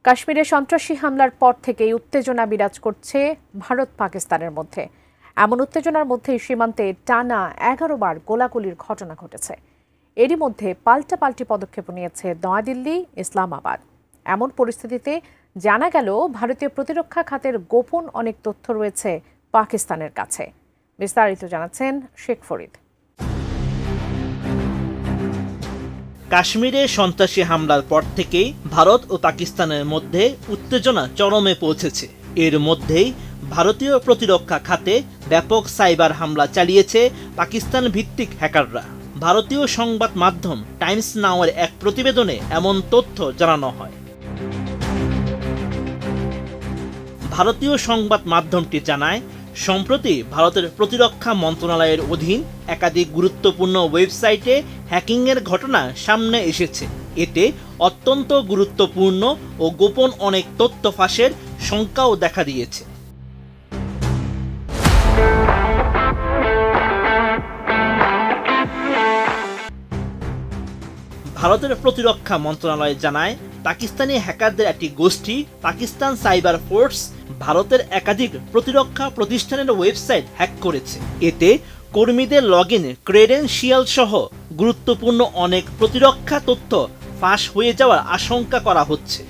কাশ্মীরে সন্ত্রাসী হামলার পর থেকেই উত্তেজনা বিরাজ করছে ভারত পাকিস্তানের মধ্যে। এমন উত্তেজনার মধ্যেই সীমান্তে টানা 11 বার গোলাগুলির ঘটনা ঘটেছে। এরই মধ্যে পাল্টাপাল্টি পদক্ষেপ নিয়েছে নয়াদিল্লি, ইসলামাবাদ। এমন পরিস্থিতিতে জানা গেল ভারতীয় প্রতিরক্ষা খাতের গোপন অনেক তথ্য রয়েছে পাকিস্তানের কাছে। বিস্তারিত জানাচ্ছেন শেখ ফরিদ। কাশ্মীরে সন্ত্রাসী হামলার পর থেকেই ভারত ও পাকিস্তানের মধ্যে উত্তেজনা চরমে পৌঁছেছে। এর মধ্যেই ভারতীয় প্রতিরক্ষা খাতে ব্যাপক সাইবার হামলা চালিয়েছে পাকিস্তান ভিত্তিক হ্যাকাররা। ভারতীয় সংবাদ মাধ্যম টাইমস নাওয়ের এক প্রতিবেদনে এমন তথ্য জানানো হয়। ভারতীয় সংবাদ মাধ্যমটি জানায়, সম্প্রতি ভারতের প্রতিরক্ষা মন্ত্রণালয়ের অধীন একাধিক গুরুত্বপূর্ণ ওয়েবসাইটে হ্যাকিংয়ের ঘটনা সামনে এসেছে। এতে অত্যন্ত গুরুত্বপূর্ণ ও গোপন অনেক তথ্য ফাঁসের শঙ্কাও দেখা দিয়েছে। ভারতের প্রতিরক্ষা মন্ত্রণালয় জানায়, পাকিস্তানি হ্যাকারদের একটি গোষ্ঠী পাকিস্তান সাইবার ফোর্স ভারতের একাধিক প্রতিরক্ষা প্রতিষ্ঠানের ওয়েবসাইট হ্যাক করেছে। এতে কর্মীদের লগইন ক্রেডেনশিয়াল সহ গুরুত্বপূর্ণ অনেক প্রতিরক্ষা তথ্য ফাঁস হয়ে যাওয়ার আশঙ্কা করা হচ্ছে।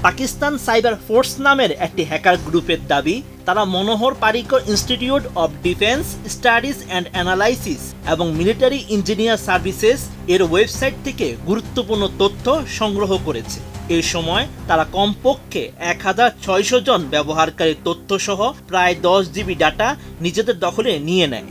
পাকিস্তান সাইবার ফোর্স নামের একটি হ্যাকার গ্রুপের দাবি, তারা Manohar Parrikar institute of defence studies and analysis এবং মিলিটারি ইঞ্জিনিয়ার সার্ভিসেস এর ওয়েবসাইট থেকে গুরুত্বপূর্ণ তথ্য সংগ্রহ করেছে। এই সময় তারা কমপক্ষে 1600 জন ব্যবহারকারীর তথ্য সহ প্রায় 10 GB ডাটা নিজেদের দখলে নিয়ে নেয়।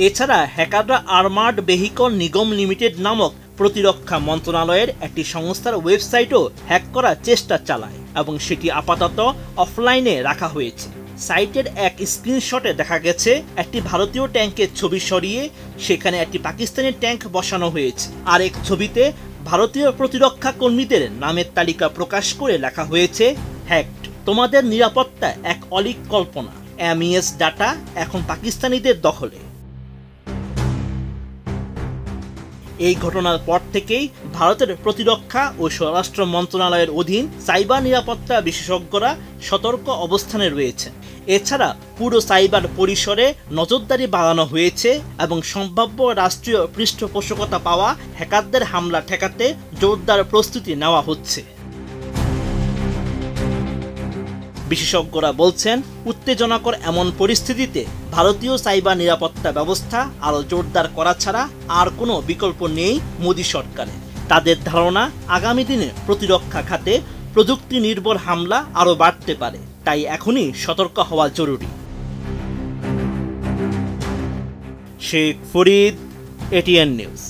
এছাড়া হ্যাকাররা আর্মার্ড ভেহিকল নিগম লিমিটেড নামক প্রতিরক্ষা মন্ত্রণালয়ের একটি সংস্থার ওয়েবসাইটও হ্যাক করার চেষ্টা চালায় এবং সেটি আপাতত অফলাইনে রাখা হয়েছে। সাইটের এক স্ক্রিনশটে দেখা গেছে একটি ভারতীয় ট্যাঙ্কের ছবি সরিয়ে সেখানে একটি পাকিস্তানি ট্যাঙ্ক বসানো হয়েছে। আর এক ছবিতে ভারতীয় প্রতিরক্ষা কর্মীদের নামের তালিকা প্রকাশ করে লেখা হয়েছে, হ্যাকড, তোমাদের নিরাপত্তা এক অলীক কল্পনা, MES ডাটা এখন পাকিস্তানিদের দখলে। এই ঘটনার পর থেকেই ভারতের প্রতিরক্ষা ও স্বরাষ্ট্র মন্ত্রণালয়ের অধীন সাইবার নিরাপত্তা বিশেষজ্ঞরা সতর্ক অবস্থানে রয়েছে। এছাড়া পুরো সাইবার পরিসরে নজরদারি বাড়ানো হয়েছে এবং সম্ভাব্য রাষ্ট্রীয় পৃষ্ঠপোষকতা পাওয়া হ্যাকারদের হামলা ঠেকাতে জোরদার প্রস্তুতি নেওয়া হচ্ছে। বিশেষজ্ঞরা বলছেন, উত্তেজনাকর এমন পরিস্থিতিতে ভারতীয় সাইবার নিরাপত্তা ব্যবস্থা আরও জোরদার করা ছাড়া আর কোনো বিকল্প নেই মোদী সরকারের। তাদের ধারণা, আগামী দিনে প্রতিরক্ষা খাতে প্রযুক্তি নির্ভর হামলা আরও বাড়তে পারে, তাই এখনই সতর্ক হওয়া জরুরি। Sheikh Farid, ATN news.